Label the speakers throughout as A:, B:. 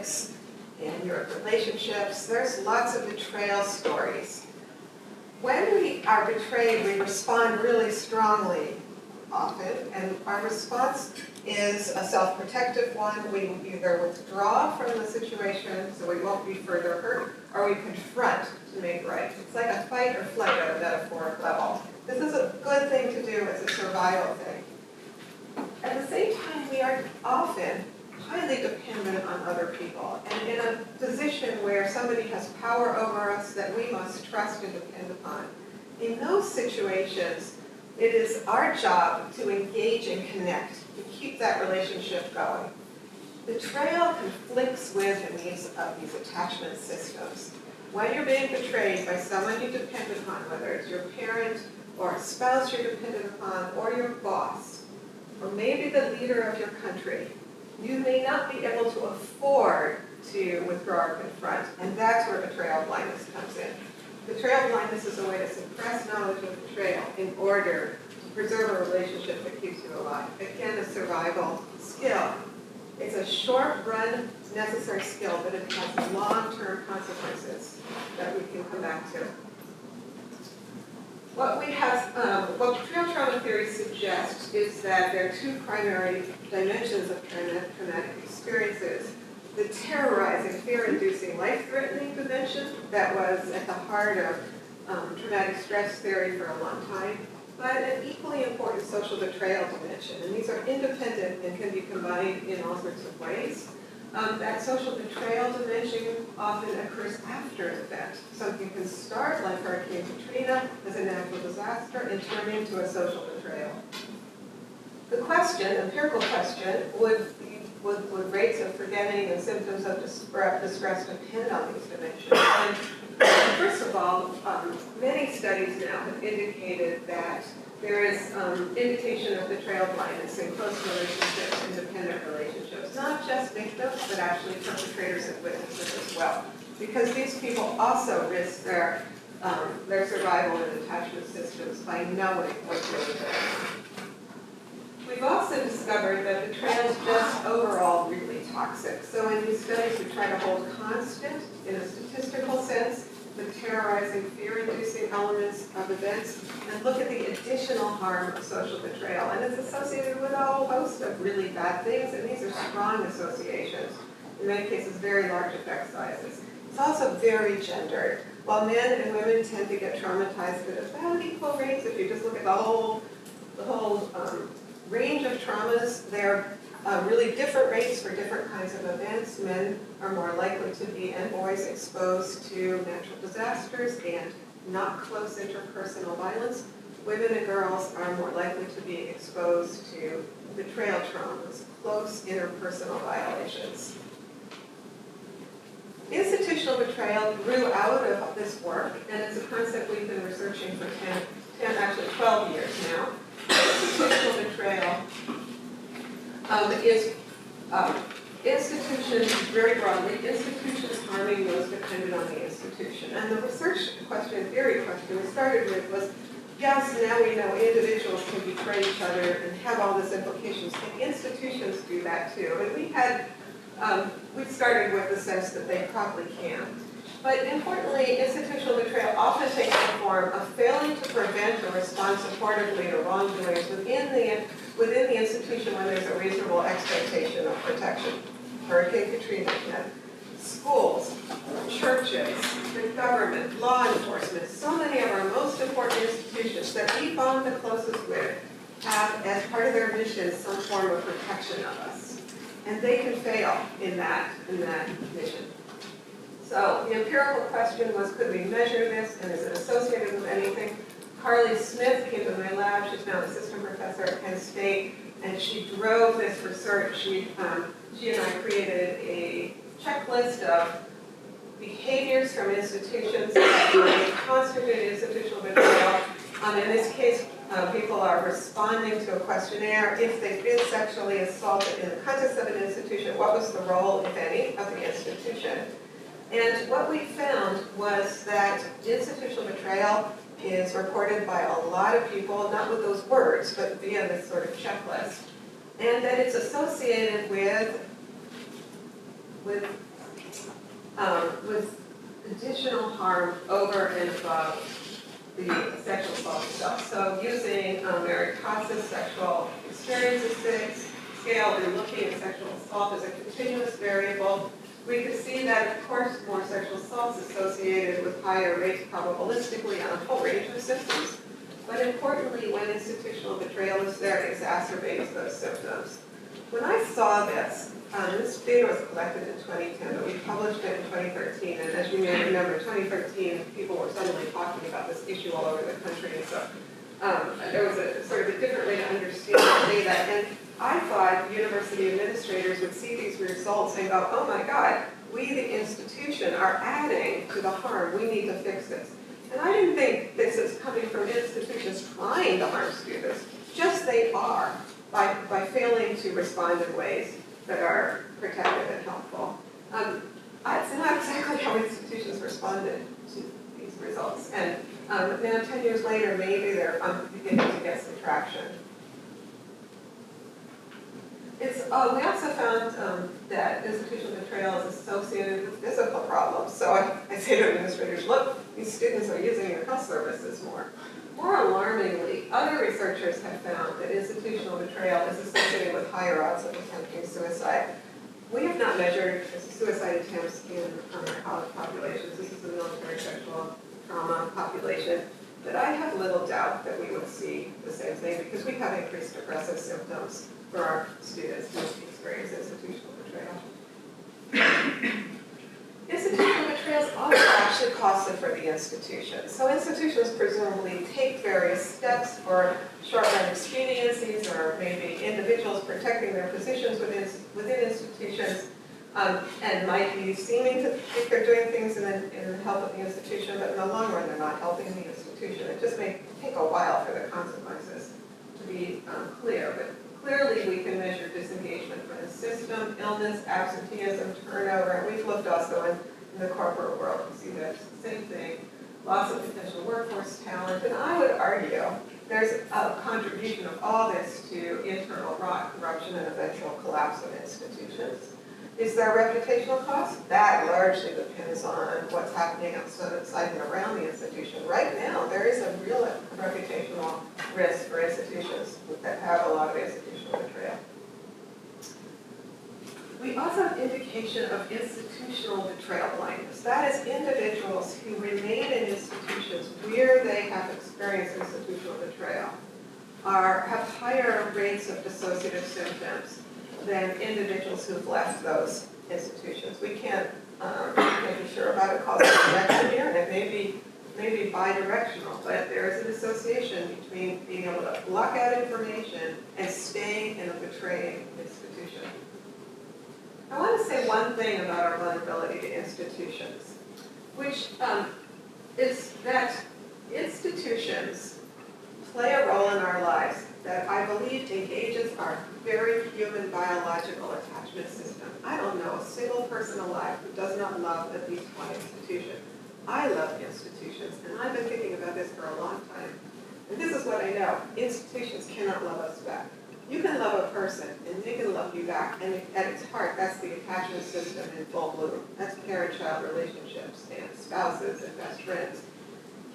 A: conflicts in your relationships. There's lots of betrayal stories. When we are betrayed, we respond really strongly often, and our response is a self-protective one. We either withdraw from the situation so we won't be further hurt, or we confront to make right. It's like a fight or flight at a metaphoric level. This is a good thing to do. It's a survival thing. At the same time, we are often highly dependent on other people, and in a position where somebody has power over us that we must trust and depend upon. In those situations, it is our job to engage and connect, to keep that relationship going. Betrayal conflicts with the needs of these attachment systems. When you're being betrayed by someone you depend upon, whether it's your parent or a spouse you're dependent upon, or your boss, or maybe the leader of your country, you may not be able to afford to withdraw or confront, and that's where betrayal blindness comes in. Betrayal blindness is a way to suppress knowledge of betrayal in order to preserve a relationship that keeps you alive. Again, a survival skill. It's a short-run necessary skill, but it has long-term consequences that we can come back to. What betrayal trauma theory suggests is that there are two primary dimensions of traumatic experiences. The terrorizing, fear-inducing, life-threatening dimension that was at the heart of traumatic stress theory for a long time, but an equally important social betrayal dimension. And these are independent and can be combined in all sorts of ways. That social betrayal dimension often occurs after an event. Something can start, like Hurricane Katrina, as a natural disaster and turn into a social betrayal. The question, empirical question, would rates of forgetting and symptoms of distress depend on these dimensions? And first of all, many studies now have indicated that there is indication of betrayal blindness in close relationships and dependent relationships, not just victims, but actually perpetrators and witnesses as well, because these people also risk their survival in attachment systems by knowing what's really going on. We've also discovered that betrayal is just overall really toxic. So in these studies, we try to hold constant, in a statistical sense, the terrorizing, fear-inducing elements of events, and look at the additional harm of social betrayal. And it's associated with a whole host of really bad things, and these are strong associations. In many cases, very large effect sizes. It's also very gendered. While men and women tend to get traumatized at about equal rates, if you just look at the whole range of traumas, there are really different rates for different kinds of events. Men are more likely to be, and boys, exposed to natural disasters and not close interpersonal violence. Women and girls are more likely to be exposed to betrayal traumas, close interpersonal violations. Institutional betrayal grew out of this work, and it's a concept we've been researching for actually 12 years now. Institutional betrayal is institutions, very broadly, institutions harming those dependent on the institution. And the research question, theory question we started with was, yes, now we know individuals can betray each other and have all these implications. Can institutions do that too? And we started with the sense that they probably can. But importantly, institutional betrayal often takes the form of failing to prevent or respond supportively to wrongdoings within the institution when there's a reasonable expectation of protection. Hurricane Katrina, schools, churches, the government, law enforcement, so many of our most important institutions that we bond the closest with have, as part of their mission, some form of protection of us. And they can fail in that mission. So the empirical question was, could we measure this, and is it associated with anything? Carly Smith came to my lab. She's now an assistant professor at Penn State, and she drove this research. She and I created a checklist of behaviors from institutions that constitute institutional betrayal. In this case, people are responding to a questionnaire. If they've been sexually assaulted in the context of an institution, what was the role, if any, of the institution? And what we found was that institutional betrayal is reported by a lot of people, not with those words, but via this sort of checklist, and that it's associated with with additional harm over and above the sexual assault itself. So using Mary Cox's sexual experiences scale and looking at sexual assault as a continuous variable, we could see that, of course, more sexual assaults associated with higher rates probabilistically on a whole range of symptoms. But importantly, when institutional betrayal is there, it exacerbates those symptoms. When I saw this, this data was collected in 2010, but we published it in 2013. And as you may remember, in 2013, people were suddenly talking about this issue all over the country. And so there was a sort of a different way to understand the data. And I thought university administrators would see these results and go, oh my God, we, the institution, are adding to the harm. We need to fix this. And I didn't think this is coming from institutions trying to harm students. Just they are, by failing to respond in ways that are protective and helpful. It's not exactly how institutions responded to these results. And now 10 years later, maybe they're beginning to get some traction. We also found that institutional betrayal is associated with physical problems. So I say to administrators, look, these students are using your health services more. More alarmingly, other researchers have found that institutional betrayal is associated with higher odds of attempting suicide. We have not measured suicide attempts in our college populations. This is a military sexual trauma population. But I have little doubt that we would see the same thing because we have increased depressive symptoms for our students who experience institutional betrayal. Institutional betrayal is also actually costly for the institution. So institutions presumably take various steps for short-run expediencies or maybe individuals protecting their positions within institutions and might be seeming to think they're doing things in the help of the institution, but in the long run they're not helping the institution. It just may take a while for the consequences to be clear, but clearly we can measure disengagement from the system, illness, absenteeism, turnover, and we've looked also in the corporate world to see that same thing, loss of potential workforce talent, and I would argue there's a contribution of all this to internal rot, corruption, and eventual collapse of institutions. Is there a reputational cost? That largely depends on what's happening outside and around the institution. Right now, there is a real reputational risk for institutions that have a lot of institutional betrayal. We also have indication of institutional betrayal blindness. That is individuals who remain in institutions where they have experienced institutional betrayal have higher rates of dissociative symptoms than individuals who've left those institutions. We can't be sure about it called direction here, and it may be bidirectional, but there is an association between being able to block out information and staying in a betraying institution. I want to say one thing about our vulnerability to institutions, which is that institutions play a role in our lives that I believe engages our very human biological attachment system. I don't know a single person alive who does not love at least one institution. I love institutions, and I've been thinking about this for a long time. And this is what I know. Institutions cannot love us back. You can love a person, and they can love you back, and at its heart, that's the attachment system in full bloom. That's parent-child relationships, and spouses, and best friends.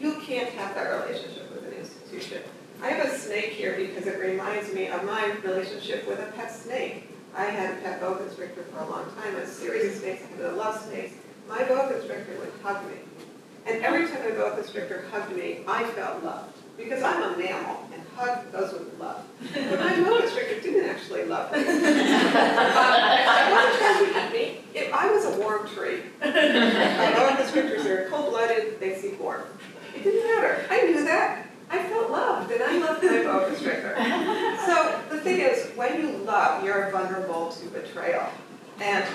A: You can't have that relationship with an institution. I have a snake here because it reminds me of my relationship with a pet snake. I had a pet boa constrictor for a long time, a series of snakes. I love snakes. My boa constrictor would hug me. And every time a boa constrictor hugged me, I felt loved. Because I'm a mammal, and hug goes with love. But my boa constrictor didn't actually love me. I wasn't trying to eat me. I was a warm tree. Boa constrictors are cold-blooded, they seek warmth. It didn't matter. I knew that. I felt loved, and I loved my boa constrictor. So the thing is, when you love, you're vulnerable to betrayal, and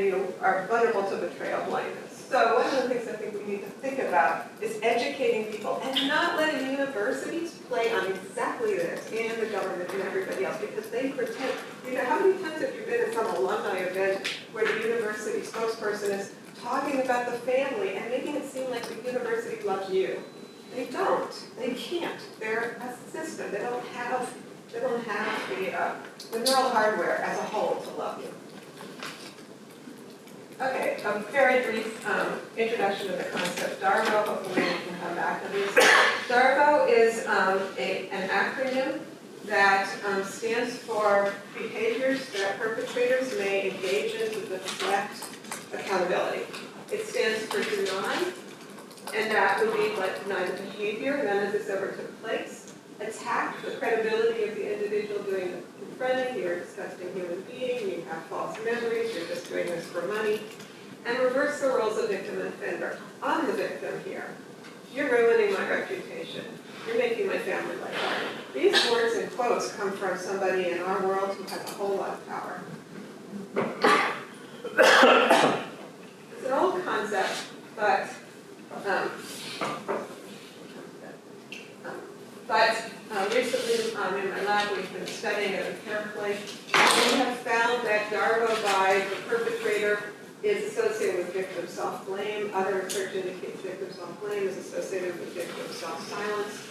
A: you are vulnerable to betrayal blindness. So one of the things I think we need to think about is educating people and not letting universities play on exactly this, and the government and everybody else, because they pretend. How many times have you been at some alumni event where the university spokesperson is talking about the family and making it seem like the university loves you? They don't. They can't. They're a system. They don't have the neural hardware as a whole to love you. Okay, a very brief introduction to the concept DARVO. Hopefully we can come back to this. DARVO is an acronym that stands for behaviors that perpetrators may engage in to deflect accountability. It stands for deny, and that would be like deny the behavior, none of this ever took place. Attack the credibility of the individual doing the confronting, you're a disgusting human being, you have false memories, you're just doing this for money. And reverse the roles of victim and offender. I'm the victim here. You're ruining my reputation. You're making my family life hard. These words and quotes come from somebody in our world who has a whole lot of power. It's an old concept, but recently in my lab we've been studying it carefully. We have found that DARVO by the perpetrator is associated with victim self-blame. Other research indicates victim self-blame is associated with victim self-silence.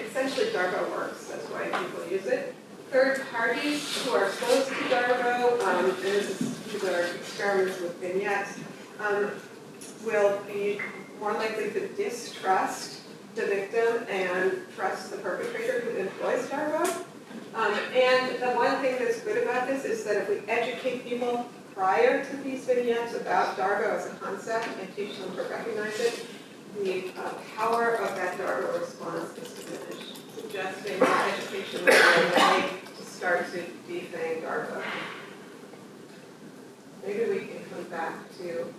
A: Essentially, DARVO works. That's why people use it. Third parties who are exposed to DARVO, and these are experiments with vignettes, will be more likely to distrust the victim and trust the perpetrator who employs DARVO. And the one thing that's good about this is that if we educate people prior to these vignettes about DARVO as a concept and teach them to recognize it, the power of that DARVO response is diminished, suggesting that education is a way to start to defang DARVO. Maybe we can come back to,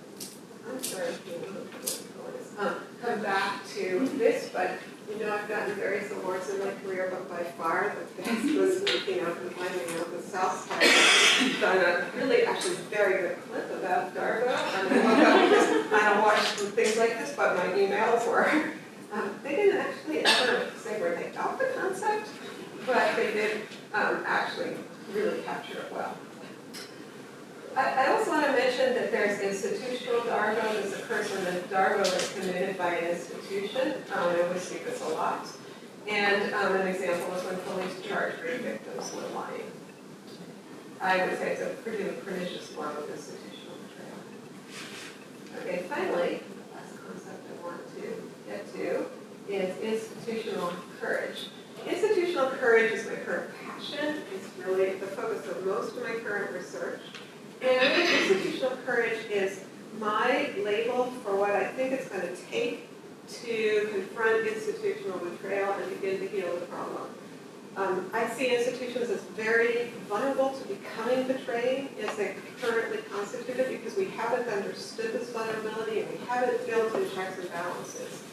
A: I'm sorry, come back to this, but you know I've gotten various awards in my career, but by far the best was speaking up and finding out the South Side. I've done a really, actually very good clip about DARVO. And I love that because I don't watch things like this, but my emails were, they didn't actually ever say where they got the concept, but they did actually really capture it well. I also want to mention that there's institutional DARVO. This occurs when the DARVO is committed by an institution, and we see this a lot. And an example is when police charge rape victims when lying. I would say it's a pretty pernicious form of institutional betrayal. Okay, finally, the last concept I want to get to is institutional courage. Institutional courage is my current passion. It's really the focus of most of my current research. And institutional courage is my label for what I think it's going to take to confront institutional betrayal and begin to heal the problem. I see institutions as very vulnerable to becoming betraying as they're currently constituted because we haven't understood this vulnerability and we haven't built in checks and balances.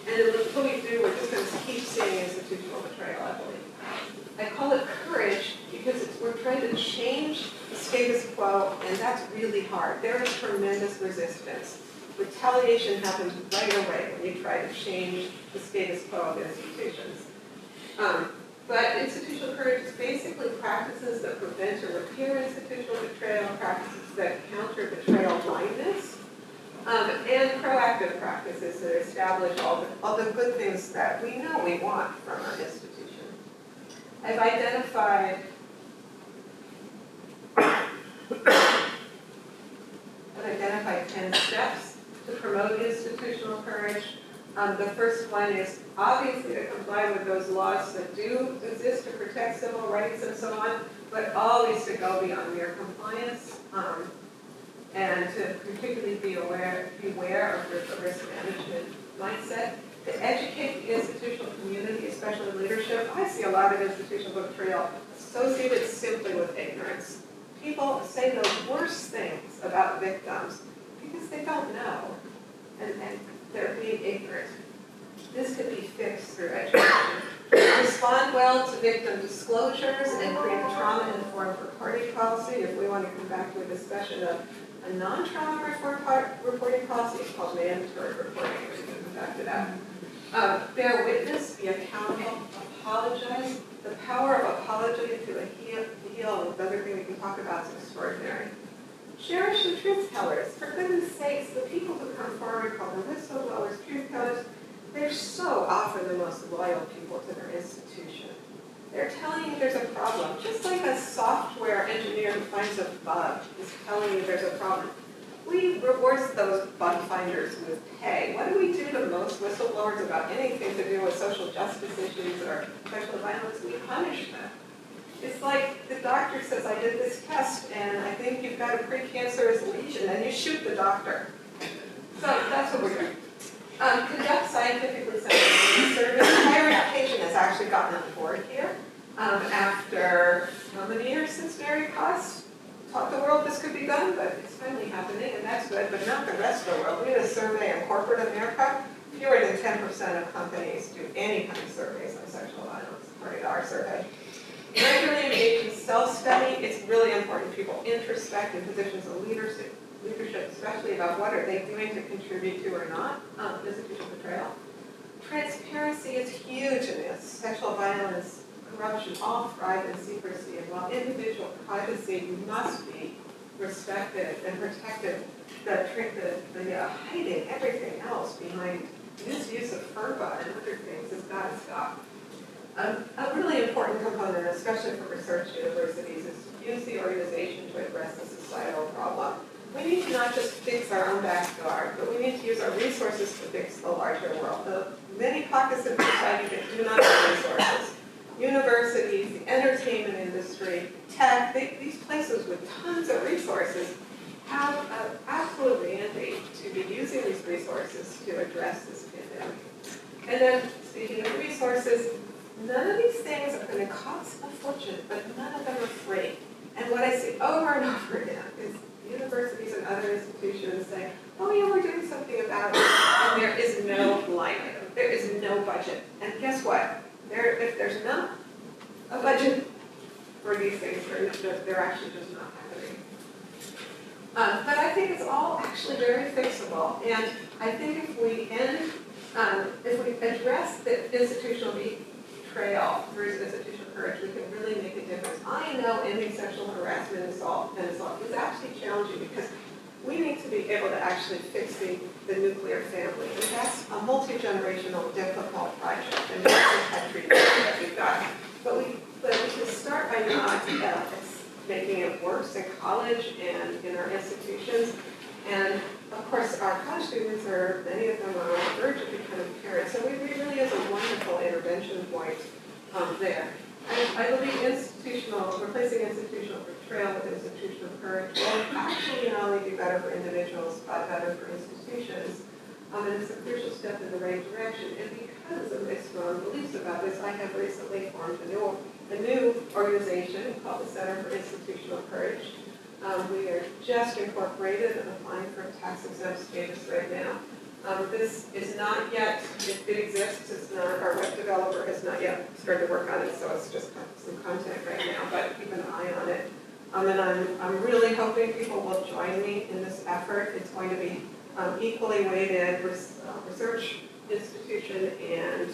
A: And until we do, we're just going to keep seeing institutional betrayal, I believe. I call it courage because we're trying to change the status quo, and that's really hard. There is tremendous resistance. Retaliation happens right away when you try to change the status quo of institutions. But institutional courage is basically practices that prevent or repair institutional betrayal, practices that counter betrayal blindness, and proactive practices that establish all the good things that we know we want from our institution. I've identified 10 steps to promote institutional courage. The first one is obviously to comply with those laws that do exist to protect civil rights and so on, but always to go beyond mere compliance and to particularly beware of the risk management mindset. To educate the institutional community, especially leadership. I see a lot of institutional betrayal associated simply with ignorance. People say the worst things about victims because they don't know, and they're being ignorant. This could be fixed through education. Respond well to victim disclosures and create a trauma-informed reporting policy. If we want to come back to a discussion of a non-trauma reporting policy, it's called mandatory reporting. We can come back to that. Bear witness, be accountable, apologize. The power of apology to heal, and the other thing we can talk about is extraordinary. Cherish the truth tellers. For goodness sakes, the people who come forward, call them whistleblowers, truth tellers, they're so often the most loyal people to their institution. They're telling you there's a problem. Just like a software engineer who finds a bug is telling you there's a problem. We reward those bug finders with pay. What do we do to most whistleblowers about anything to do with social justice issues or sexual violence? We punish them. It's like the doctor says, I did this test and I think you've got a precancerous lesion, and you shoot the doctor. So that's what we're doing. Conduct scientifically sensitive research. Higher education has actually gotten on board here. After how many years since Mary Koss taught the world this could be done, but it's finally happening, and that's good, but not the rest of the world. We did a survey in corporate America. Fewer than 10% of companies do any kind of surveys on sexual violence, according to our survey. Regularly engage in self-study. It's really important people introspect in positions of leadership, especially about what are they doing to contribute to or not institutional betrayal. Transparency is huge in this. Sexual violence, corruption, all thrive in secrecy. And while individual privacy must be respected and protected, the hiding everything else behind misuse of FERPA and other things has got to stop. A really important component, especially for research universities, is to use the organization to address the societal problem. We need to not just fix our own backyard, but we need to use our resources to fix the larger world. The many pockets of society that do not have resources, universities, the entertainment industry, tech, these places with tons of resources have an absolute mandate to be using these resources to address this pandemic. And then, speaking of resources, none of these things are going to cost a fortune, but none of them are free. And what I see over and over again is universities and other institutions say, oh yeah, we're doing something about it, and there is no line item, there is no budget. And guess what? If there's not a budget for these things, they're actually just not happening. But I think it's all actually very fixable, and I think if we address the institutional betrayal versus institutional courage, we can really make a difference. I know ending sexual harassment and assault is actually challenging because we need to be able to actually fix the nuclear family. And that's a multi-generational, difficult project, and that's the country that we've got. But we can start by not making it worse in college and in our institutions. And of course, our college students many of them are on the verge of becoming parents. So it really is a wonderful intervention point there. And I believe replacing institutional betrayal with institutional courage will actually not only be better for individuals, but better for institutions. And it's a crucial step in the right direction. And because of my strong beliefs about this, I have recently formed a new organization called the Center for Institutional Courage. We are just incorporated and applying for tax-exempt status right now. This is not yet, it exists, it's not, our web developer has not yet started to work on it, so it's just some content right now, but keep an eye on it. And I'm really hoping people will join me in this effort. It's going to be equally weighted research institution and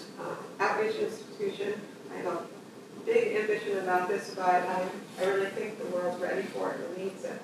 A: outreach institution. I have a big ambition about this, but I really think the world's ready for it and needs it.